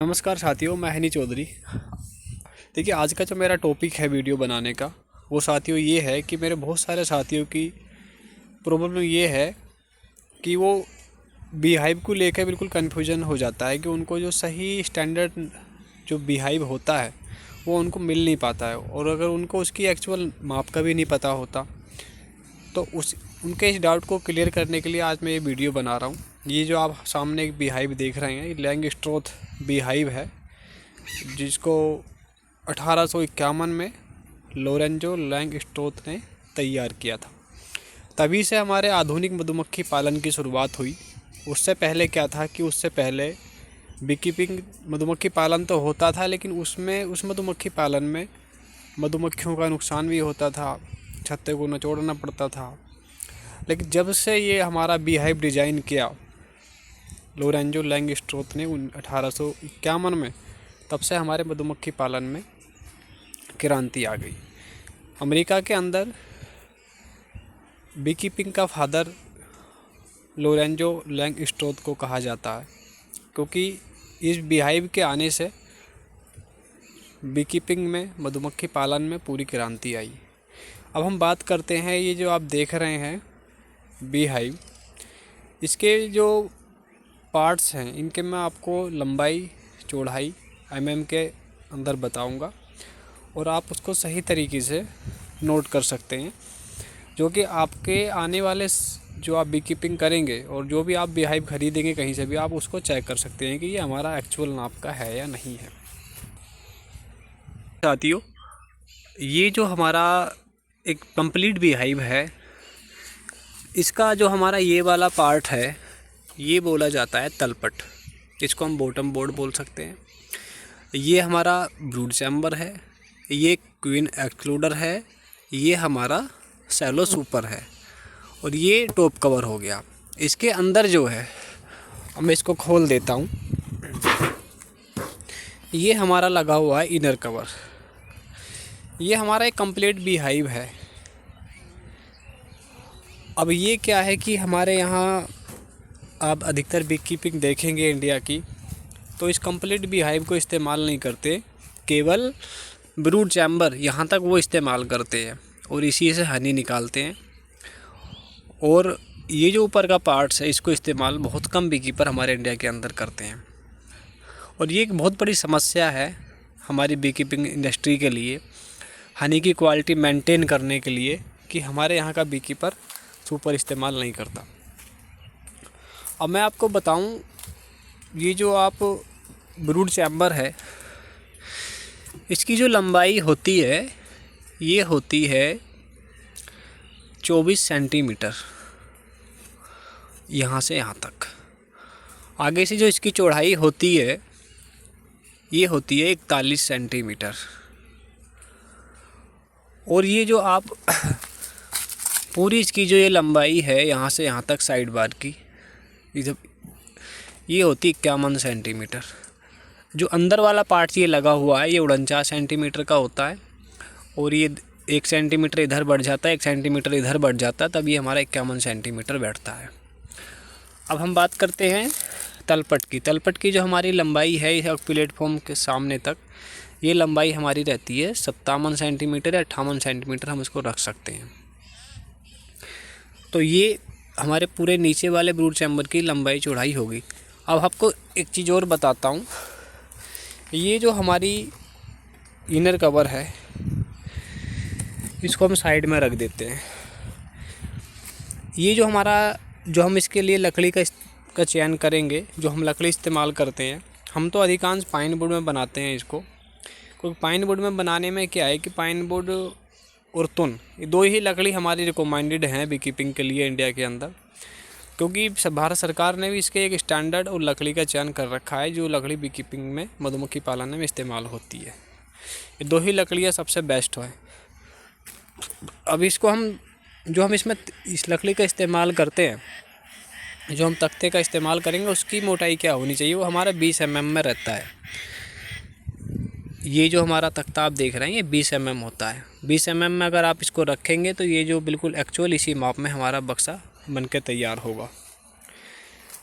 नमस्कार साथियों, मैं हनी चौधरी। देखिए, आज का जो मेरा टॉपिक है वीडियो बनाने का, वो साथियों ये है कि मेरे बहुत सारे साथियों की प्रॉब्लम ये है कि वो बीहाइव को लेकर बिल्कुल कन्फ्यूजन हो जाता है कि उनको जो सही स्टैंडर्ड जो बीहाइव होता है वो उनको मिल नहीं पाता है, और अगर उनको उसकी एक्चुअल माप का भी नहीं पता होता तो उनके इस डाउट को क्लियर करने के लिए आज मैं ये वीडियो बना रहा हूँ। ये जो आप सामने एक बीहाइव देख रहे हैं, ये लैंगस्ट्रोथ बीहाइव है, जिसको 1851 में लोरेंजो लैंगस्ट्रोथ ने तैयार किया था। तभी से हमारे आधुनिक मधुमक्खी पालन की शुरुआत हुई। उससे पहले क्या था कि उससे पहले बीकीपिंग मधुमक्खी पालन तो होता था, लेकिन उस मधुमक्खी पालन में मधुमक्खियों का नुकसान भी होता था, छत्ते को निचोड़ना पड़ता था। लेकिन जब से ये हमारा बीहाइव डिज़ाइन किया लोरेंजो लैंगस्ट्रोथ ने 1851 में, तब से हमारे मधुमक्खी पालन में क्रांति आ गई। अमेरिका के अंदर बीकीपिंग का फादर लोरेंजो लैंगस्ट्रोथ को कहा जाता है, क्योंकि इस बीहाइव के आने से बीकीपिंग में, मधुमक्खी पालन में पूरी क्रांति आई। अब हम बात करते हैं, ये जो आप देख रहे हैं बीहाइव, इसके जो पार्ट्स हैं इनके मैं आपको लंबाई चौड़ाई के अंदर बताऊंगा, और आप उसको सही तरीके से नोट कर सकते हैं, जो कि आपके आने वाले जो आप बीकीपिंग करेंगे और जो भी आप बीहाइव खरीदेंगे कहीं से भी, आप उसको चेक कर सकते हैं कि ये हमारा एक्चुअल नाप का है या नहीं है। साथियों, ये जो हमारा एक कंप्लीट बीहाइव है, इसका जो हमारा ये वाला पार्ट है ये बोला जाता है तलपट। इसको हम बॉटम बोर्ड बोल सकते हैं। ये हमारा ब्रूड चैम्बर है, ये क्वीन एक्सक्लूडर है, ये हमारा सैलो सुपर है, और ये टॉप कवर हो गया। इसके अंदर जो है, अब मैं इसको खोल देता हूँ, ये हमारा लगा हुआ है इनर कवर। ये हमारा एक कंप्लीट बीहाइव है। अब ये क्या है कि हमारे यहाँ आप अधिकतर बीकीपिंग देखेंगे इंडिया की, तो इस कंप्लीट बीहाइव को इस्तेमाल नहीं करते, केवल ब्रूड चैम्बर यहाँ तक वो इस्तेमाल करते हैं और इसी से हनी निकालते हैं। और ये जो ऊपर का पार्ट्स है, इसको इस्तेमाल बहुत कम बीकीपर हमारे इंडिया के अंदर करते हैं, और ये एक बहुत बड़ी समस्या है हमारी बीकीपिंग इंडस्ट्री के लिए, हनी की क्वालिटी मेंटेन करने के लिए, कि हमारे यहाँ का बीकीपर सुपर इस्तेमाल नहीं करता। अब मैं आपको बताऊं, ये जो आप ब्रूड चैम्बर है, इसकी जो लंबाई होती है ये होती है 24 सेंटीमीटर, यहाँ से यहाँ तक। आगे से जो इसकी चौड़ाई होती है ये होती है 41 सेंटीमीटर। और ये जो आप पूरी इसकी जो ये लंबाई है यहाँ से यहाँ तक साइड बार की, ये होती 51 सेंटीमीटर। जो अंदर वाला पार्ट ये लगा हुआ है ये 49 सेंटीमीटर का होता है, और ये 1 सेंटीमीटर इधर बढ़ जाता है, 1 सेंटीमीटर इधर बढ़ जाता है, तब ये हमारा 51 सेंटीमीटर बैठता है। अब हम बात करते हैं तलपट की। तलपट की जो हमारी लंबाई है इस प्लेटफॉर्म के सामने तक, ये लंबाई हमारी रहती है 57 सेंटीमीटर या 58 सेंटीमीटर, हम इसको रख सकते हैं। तो ये हमारे पूरे नीचे वाले ब्रूड चैम्बर की लंबाई चौड़ाई होगी। अब आपको एक चीज़ और बताता हूँ, ये जो हमारी इनर कवर है इसको हम साइड में रख देते हैं। ये जो हम इसके लिए लकड़ी का चयन करेंगे, जो हम लकड़ी इस्तेमाल करते हैं, हम तो अधिकांश पाइन वुड में बनाते हैं इसको, क्योंकि पाइन वुड में बनाने में क्या है कि पाइन वुड और तुन, ये दो ही लकड़ी हमारी रिकमेंडेड हैं बीकीपिंग के लिए इंडिया के अंदर, क्योंकि भारत सरकार ने भी इसके एक स्टैंडर्ड और लकड़ी का चयन कर रखा है जो लकड़ी बीकीपिंग में, मधुमक्खी पालन में इस्तेमाल होती है। ये दो ही लकड़ियाँ सबसे बेस्ट है। अब इसको हम इसमें इस लकड़ी का इस्तेमाल करते हैं, जो हम तख्ते का इस्तेमाल करेंगे, उसकी मोटाई क्या होनी चाहिए, वो हमारा 20 mm में रहता है। ये जो हमारा तख्ता आप देख रहे हैं ये 20 mm होता है। 20 mm में अगर आप इसको रखेंगे तो ये जो बिल्कुल एक्चुअल इसी माप में हमारा बक्सा बन के तैयार होगा।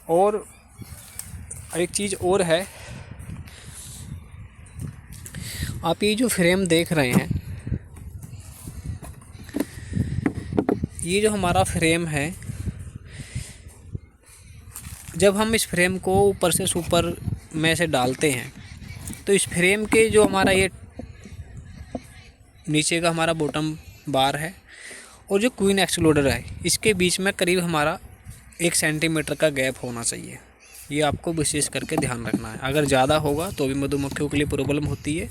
और एक चीज़ और है, आप ये जो फ्रेम देख रहे हैं, ये जो हमारा फ्रेम है, जब हम इस फ्रेम को ऊपर से सुपर में से डालते हैं तो इस फ्रेम के जो हमारा ये नीचे का हमारा बॉटम बार है और जो क्वीन एक्सप्लोडर है, इसके बीच में करीब हमारा 1 सेंटीमीटर का गैप होना चाहिए। ये आपको विशेष करके ध्यान रखना है। अगर ज़्यादा होगा तो भी मधुमक्खियों के लिए प्रॉब्लम होती है,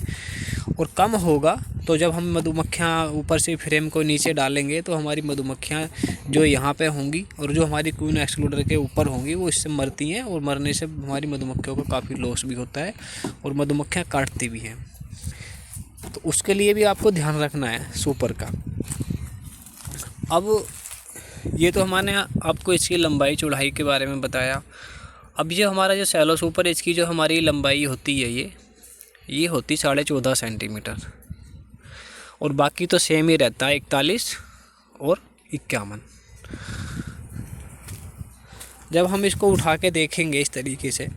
और कम होगा तो जब हम मधुमक्खियाँ ऊपर से फ्रेम को नीचे डालेंगे तो हमारी मधुमक्खियाँ जो यहाँ पे होंगी और जो हमारी क्वीन एक्सप्लोडर के ऊपर होंगी वो इससे मरती हैं, और मरने से हमारी मधुमक्खियों को काफ़ी लॉस भी होता है और मधुमक्खियाँ काटती भी हैं। तो उसके लिए भी आपको ध्यान रखना है सुपर का। अब ये तो हमने आपको इसकी लंबाई चौड़ाई के बारे में बताया। अब ये हमारा जो सैलो सुपर, इसकी जो हमारी लंबाई होती है ये होती 14.5 सेंटीमीटर, और बाकी तो सेम ही रहता है 41 और 51। जब हम इसको उठा के देखेंगे इस तरीके से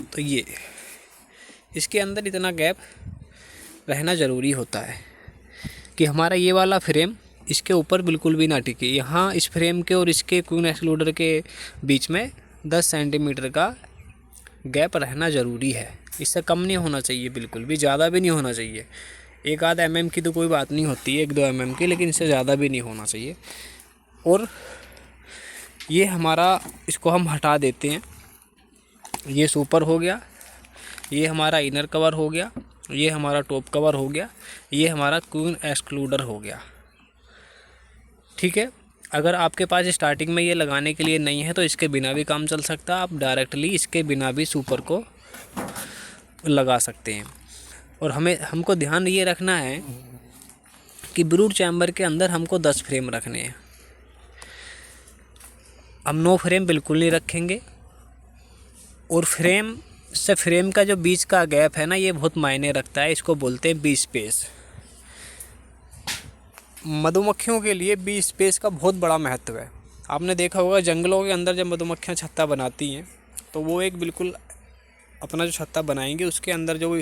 तो ये इसके अंदर इतना गैप रहना ज़रूरी होता है कि हमारा ये वाला फ्रेम इसके ऊपर बिल्कुल भी ना टिके। यहाँ इस फ्रेम के और इसके क्वीन एक्सप्लोडर के बीच में 10 सेंटीमीटर का गैप रहना ज़रूरी है। इससे कम नहीं होना चाहिए, बिल्कुल भी ज़्यादा भी नहीं होना चाहिए। 1-आध mm की तो कोई बात नहीं होती है, 1-2 mm की, लेकिन इससे ज़्यादा भी नहीं होना चाहिए। और ये हमारा, इसको हम हटा देते हैं। ये सुपर हो गया, ये हमारा इनर कवर हो गया, ये हमारा टॉप कवर हो गया, ये हमारा क्वीन एक्सक्लूडर हो गया। ठीक है। अगर आपके पास स्टार्टिंग में ये लगाने के लिए नहीं है तो इसके बिना भी काम चल सकता है। आप डायरेक्टली इसके बिना भी सुपर को लगा सकते हैं। और हमको ध्यान ये रखना है कि ब्रूड चैम्बर के अंदर हमको 10 फ्रेम रखने हैं। हम 9 फ्रेम बिल्कुल नहीं रखेंगे। और फ्रेम से फ्रेम का जो बीच का गैप है ना, ये बहुत मायने रखता है। इसको बोलते हैं बी स्पेस। मधुमक्खियों के लिए बी स्पेस का बहुत बड़ा महत्व है। आपने देखा होगा जंगलों के अंदर जब मधुमक्खियाँ छत्ता बनाती हैं तो वो एक बिल्कुल अपना जो छत्ता बनाएंगे उसके अंदर जो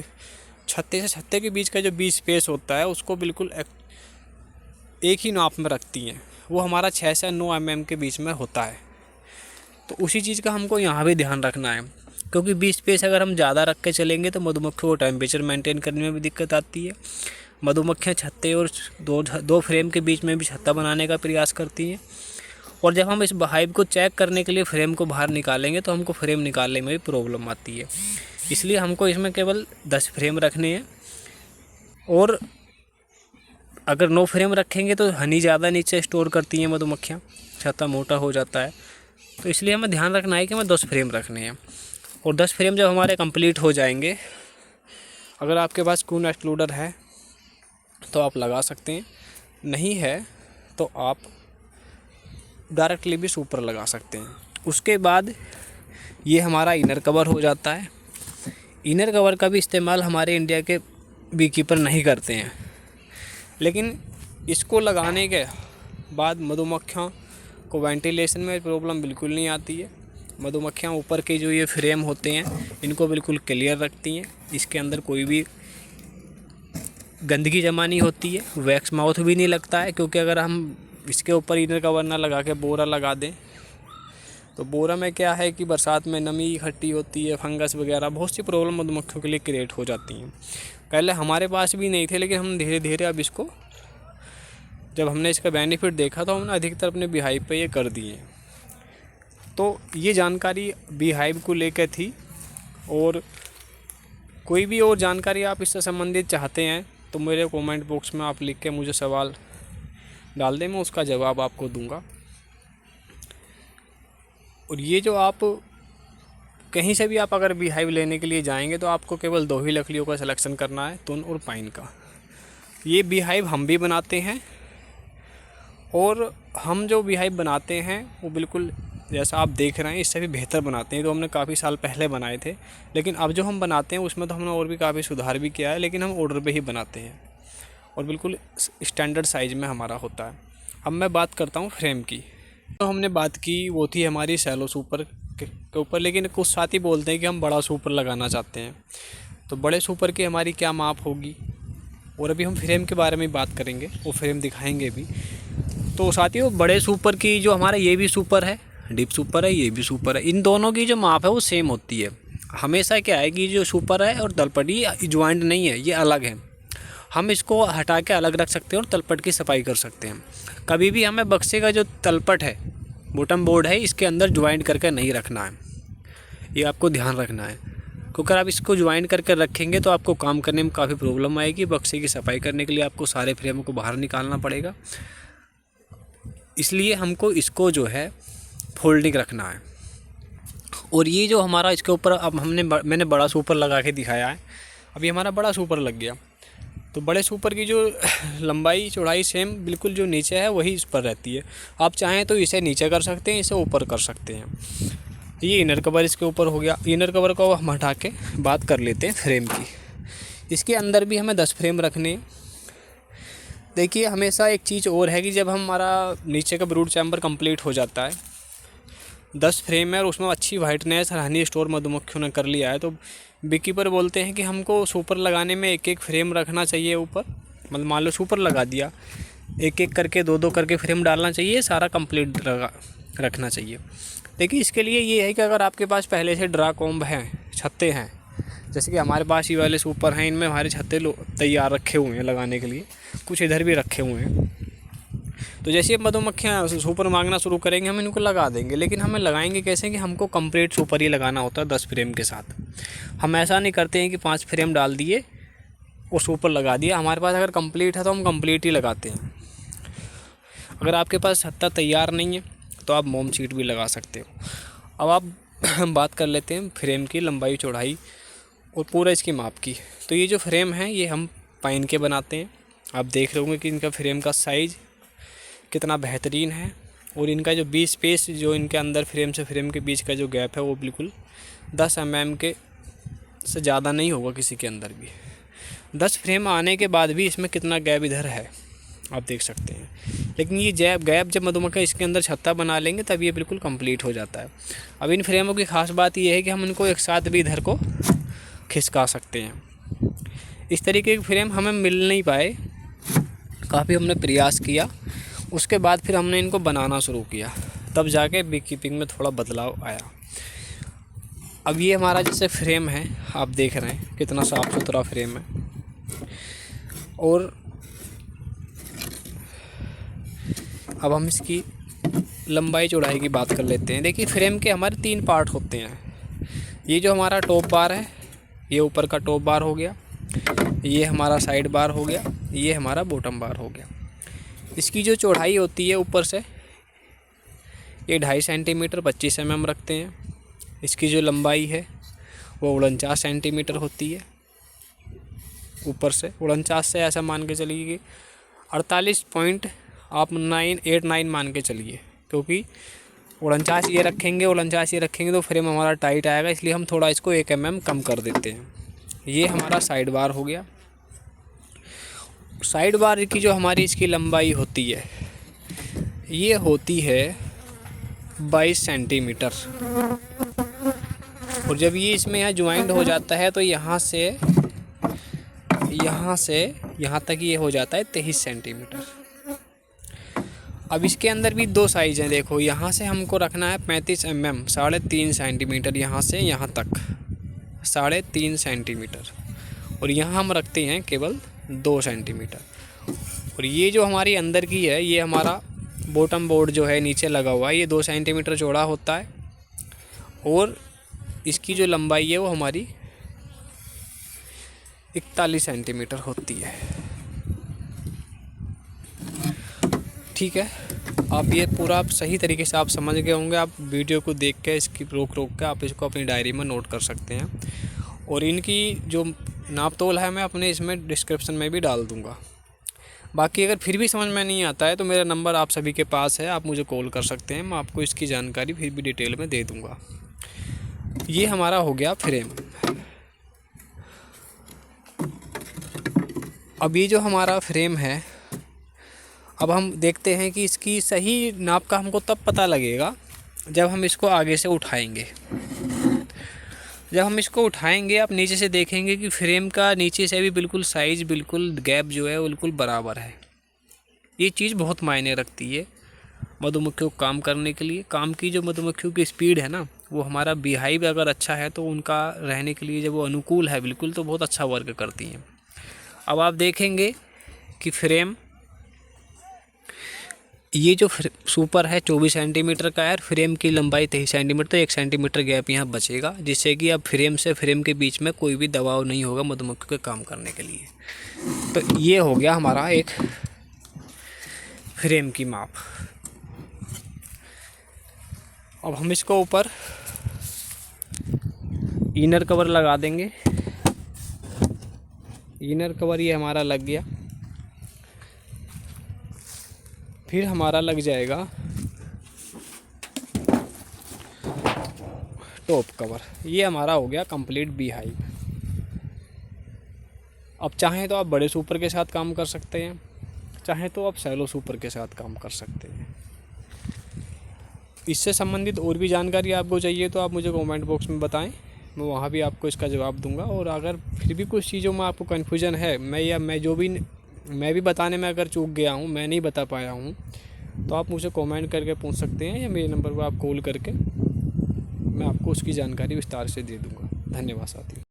छत्ते से छत्ते के बीच का जो बी स्पेस होता है उसको बिल्कुल एक ही नाप में रखती हैं। वो हमारा 6 से 9 mm के बीच में होता है। तो उसी चीज़ का हमको यहाँ भी ध्यान रखना है, क्योंकि बी स्पेस अगर हम ज़्यादा रख के चलेंगे तो मधुमक्खियों को टेम्परेचर मेंटेन करने में भी दिक्कत आती है। मधुमक्खियाँ छत्ते और दो फ्रेम के बीच में भी छत्ता बनाने का प्रयास करती हैं। और जब हम इस हाइव को चेक करने के लिए फ्रेम को बाहर निकालेंगे तो हमको फ्रेम निकालने में भी प्रॉब्लम आती है। इसलिए हमको इसमें केवल 10 फ्रेम रखने हैं। और अगर 9 फ्रेम रखेंगे तो हनी ज़्यादा नीचे स्टोर करती हैं मधुमक्खियाँ, छत्ता मोटा हो जाता है। तो इसलिए हमें ध्यान रखना है कि हमें 10 फ्रेम रखने हैं। और 10 फ्रेम जब हमारे कंप्लीट हो जाएंगे, अगर आपके पास क्वीन एक्सक्लूडर है तो आप लगा सकते हैं, नहीं है तो आप डायरेक्टली भी सुपर लगा सकते हैं। उसके बाद ये हमारा इनर कवर हो जाता है। इनर कवर का भी इस्तेमाल हमारे इंडिया के बी कीपर नहीं करते हैं, लेकिन इसको लगाने के बाद मधुमक्खियों को वेंटिलेशन में प्रॉब्लम बिल्कुल नहीं आती है। मधुमक्खियाँ ऊपर के जो ये फ्रेम होते हैं इनको बिल्कुल क्लियर रखती हैं। इसके अंदर कोई भी गंदगी जमा नहीं होती है, वैक्स माउथ भी नहीं लगता है। क्योंकि अगर हम इसके ऊपर इनर कवर ना लगा के बोरा लगा दें तो बोरा में क्या है कि बरसात में नमी इकट्ठी होती है, फंगस वगैरह बहुत सी प्रॉब्लम मधुमक्खियों के लिए क्रिएट हो जाती हैं। पहले हमारे पास भी नहीं थे, लेकिन हम धीरे धीरे अब इसको, जब हमने इसका बेनिफिट देखा तो हमने अधिकतर अपने बीहाइव पे ये कर दिए। तो ये जानकारी बीहाइव को लेकर थी। और कोई भी और जानकारी आप इससे संबंधित चाहते हैं तो मेरे कमेंट बॉक्स में आप लिख के मुझे सवाल डाल दें, मैं उसका जवाब आपको दूंगा। और ये जो आप कहीं से भी आप अगर बीहाइव लेने के लिए जाएंगे तो आपको केवल 2 ही लकड़ियों का सिलेक्शन करना है, तुन और पाइन का। ये बीहाइव हम भी बनाते हैं, और हम जो बीहाइव बनाते हैं वो बिल्कुल जैसा आप देख रहे हैं इससे भी बेहतर बनाते हैं। तो हमने काफ़ी साल पहले बनाए थे, लेकिन अब जो हम बनाते हैं उसमें तो हमने और भी काफ़ी सुधार भी किया है, लेकिन हम ऑर्डर पे ही बनाते हैं और बिल्कुल स्टैंडर्ड साइज़ में हमारा होता है। अब मैं बात करता हूँ फ्रेम की। तो हमने बात की वो थी हमारी सैलो सुपर के ऊपर, लेकिन कुछ साथी बोलते हैं कि हम बड़ा सुपर लगाना चाहते हैं। तो बड़े सुपर की हमारी क्या माप होगी, और अभी हम फ्रेम के बारे में बात करेंगे, वो फ्रेम दिखाएंगे भी। तो साथियों बड़े सुपर की जो हमारा ये भी सुपर है, डीप सुपर है, ये भी सुपर है, इन दोनों की जो माप है वो सेम होती है। हमेशा क्या है कि जो सुपर है और तलपट ये ज्वाइंट नहीं है, ये अलग है। हम इसको हटा के अलग रख सकते हैं और तलपट की सफाई कर सकते हैं। कभी भी हमें बक्से का जो तलपट है, बॉटम बोर्ड है, इसके अंदर ज्वाइंट करके नहीं रखना है, ये आपको ध्यान रखना है। क्योंकि आप इसको ज्वाइन करके रखेंगे तो आपको काम करने में काफ़ी प्रॉब्लम आएगी। बक्से की सफाई करने के लिए आपको सारे फ्रेमों को बाहर निकालना पड़ेगा, इसलिए हमको इसको जो है फोल्डिंग रखना है। और ये जो हमारा इसके ऊपर अब मैंने बड़ा सुपर लगा के दिखाया है, अभी हमारा बड़ा सुपर लग गया। तो बड़े सुपर की जो लंबाई चौड़ाई सेम बिल्कुल जो नीचे है वही इस पर रहती है। आप चाहें तो इसे नीचे कर सकते हैं, इसे ऊपर कर सकते हैं। ये इनर कवर इसके ऊपर हो गया। इनर कवर को हम हटा के बात कर लेते हैं फ्रेम की। इसके अंदर भी हमें 10 फ्रेम रखने हैं। देखिए हमेशा एक चीज़ और है कि जब हमारा नीचे का ब्रूड चैम्बर कंप्लीट हो जाता है, 10 फ्रेम है और उसमें अच्छी वाइटनेस हनी स्टोर मधुमक्खियों ने कर लिया है, तो बीकीपर बोलते हैं कि हमको सुपर लगाने में एक एक फ्रेम रखना चाहिए ऊपर। मतलब मान लो सुपर लगा दिया, एक एक करके 2-2 करके फ्रेम डालना चाहिए, सारा कंप्लीट रखना चाहिए। देखिए इसके लिए ये है कि अगर आपके पास पहले से ड्रा कॉम्ब हैं, छत्ते हैं, जैसे कि हमारे पास ये वाले सुपर हैं, इनमें हमारे छत्ते तैयार रखे हुए हैं लगाने के लिए, कुछ इधर भी रखे हुए हैं। तो जैसे मधुमक्खियाँ सुपर मांगना शुरू करेंगे हम इनको लगा देंगे, लेकिन हमें लगाएंगे कैसे कि हमको कंप्लीट सुपर ही लगाना होता है 10 फ्रेम के साथ। हम ऐसा नहीं करते हैं कि 5 फ्रेम डाल दिए और सुपर लगा दिया। हमारे पास अगर कंप्लीट है तो हम कंप्लीट ही लगाते हैं। अगर आपके पास छत्ता तैयार नहीं है तो आप मोम शीट भी लगा सकते हो। अब आप बात कर लेते हैं फ्रेम की लंबाई चौड़ाई और पूरा इसकी माप की। तो ये जो फ्रेम है ये हम पाइन के बनाते हैं। आप देख रहे होंगे कि इनका फ्रेम का साइज़ कितना बेहतरीन है, और इनका जो बीच स्पेस जो इनके अंदर फ्रेम से फ्रेम के बीच का जो गैप है वो बिल्कुल 10 mm के से ज़्यादा नहीं होगा किसी के अंदर भी। 10 फ्रेम आने के बाद भी इसमें कितना गैप इधर है आप देख सकते हैं। लेकिन ये गैप जब मधुमक्खियाँ इसके अंदर छत्ता बना लेंगे तब ये बिल्कुल कंप्लीट हो जाता है। अब इन फ्रेमों की ख़ास बात ये है कि हम इनको एक साथ भी इधर को खिसका सकते हैं। इस तरीके के फ्रेम हमें मिल नहीं पाए, काफ़ी हमने प्रयास किया, उसके बाद फिर हमने इनको बनाना शुरू किया, तब जाके बी कीपिंग में थोड़ा बदलाव आया। अब ये हमारा जैसे फ्रेम है, आप देख रहे हैं कितना साफ़ सुथरा फ्रेम है। और अब हम इसकी लंबाई चौड़ाई की बात कर लेते हैं। देखिए फ्रेम के हमारे 3 पार्ट होते हैं। ये जो हमारा टॉप बार है, ये ऊपर का टॉप बार हो गया, ये हमारा साइड बार हो गया, ये हमारा बॉटम बार हो गया। इसकी जो चौड़ाई होती है ऊपर से ये 2.5 सेंटीमीटर 25 mm रखते हैं। इसकी जो लंबाई है वो 49 सेंटीमीटर होती है। ऊपर से 49 से ऐसा मान के चलिए कि 48.9 मान के चलिए, क्योंकि 49 ये रखेंगे 49 ये रखेंगे तो फ्रेम हमारा टाइट आएगा, इसलिए हम थोड़ा इसको 1 mm कम कर देते हैं। ये हमारा साइड बार हो गया। साइड बार की जो हमारी इसकी लंबाई होती है ये होती है 22 सेंटीमीटर। और जब ये इसमें यहाँ ज्वाइंट हो जाता है तो यहाँ से यहाँ तक ये हो जाता है 23 सेंटीमीटर। अब इसके अंदर भी 2 साइज़ हैं। देखो यहाँ से हमको रखना है 35 mm 3.5 सेंटीमीटर, यहाँ से यहाँ तक 3.5 सेंटीमीटर, और यहाँ हम रखते हैं केवल 2 सेंटीमीटर। और ये जो हमारी अंदर की है ये हमारा बॉटम बोर्ड जो है नीचे लगा हुआ है, ये 2 सेंटीमीटर चौड़ा होता है, और इसकी जो लंबाई है वो हमारी 41 सेंटीमीटर होती है। ठीक है, आप ये पूरा आप सही तरीके से आप समझ गए होंगे। आप वीडियो को देख के इसकी रोक के आप इसको अपनी डायरी में नोट कर सकते हैं, और इनकी जो नाप तोल है मैं अपने इसमें डिस्क्रिप्शन में भी डाल दूँगा। बाकी अगर फिर भी समझ में नहीं आता है तो मेरा नंबर आप सभी के पास है, आप मुझे कॉल कर सकते हैं, मैं आपको इसकी जानकारी फिर भी डिटेल में दे दूँगा। ये हमारा हो गया फ्रेम। अब ये जो हमारा फ्रेम है, अब हम देखते हैं कि इसकी सही नाप का हमको तब पता लगेगा जब हम इसको आगे से उठाएंगे, आप नीचे से देखेंगे कि फ्रेम का नीचे से भी बिल्कुल साइज़, बिल्कुल गैप जो है बिल्कुल बराबर है। ये चीज़ बहुत मायने रखती है मधुमक्खियों को काम करने के लिए। काम की जो मधुमक्खियों की स्पीड है ना, वो हमारा बीहाइव अगर अच्छा है तो उनका रहने के लिए जब वो अनुकूल है बिल्कुल, तो बहुत अच्छा वर्क करती हैं। अब आप देखेंगे कि फ्रेम, ये जो सुपर है 24 सेंटीमीटर का है, फ्रेम की लंबाई 23 सेंटीमीटर, तो 1 सेंटीमीटर गैप यहाँ बचेगा, जिससे कि अब फ्रेम से फ्रेम के बीच में कोई भी दबाव नहीं होगा मधुमक्खियों के काम करने के लिए। तो ये हो गया हमारा एक फ्रेम की माप। अब हम इसको ऊपर इनर कवर लगा देंगे। इनर कवर ये हमारा लग गया। फिर हमारा लग जाएगा टॉप कवर। ये हमारा हो गया कंप्लीट बीहाइव। अब चाहें तो आप बड़े सुपर के साथ काम कर सकते हैं, चाहें तो आप सैलो सुपर के साथ काम कर सकते हैं। इससे संबंधित और भी जानकारी आपको चाहिए तो आप मुझे कमेंट बॉक्स में बताएं, मैं वहाँ भी आपको इसका जवाब दूंगा। और अगर फिर भी कुछ चीज़ों में आपको कन्फ्यूजन है, मैं भी बताने में अगर चूक गया हूँ, मैं नहीं बता पाया हूँ, तो आप मुझे कमेंट करके पूछ सकते हैं, या मेरे नंबर पर आप कॉल करके मैं आपको उसकी जानकारी विस्तार से दे दूँगा। धन्यवाद साथियों।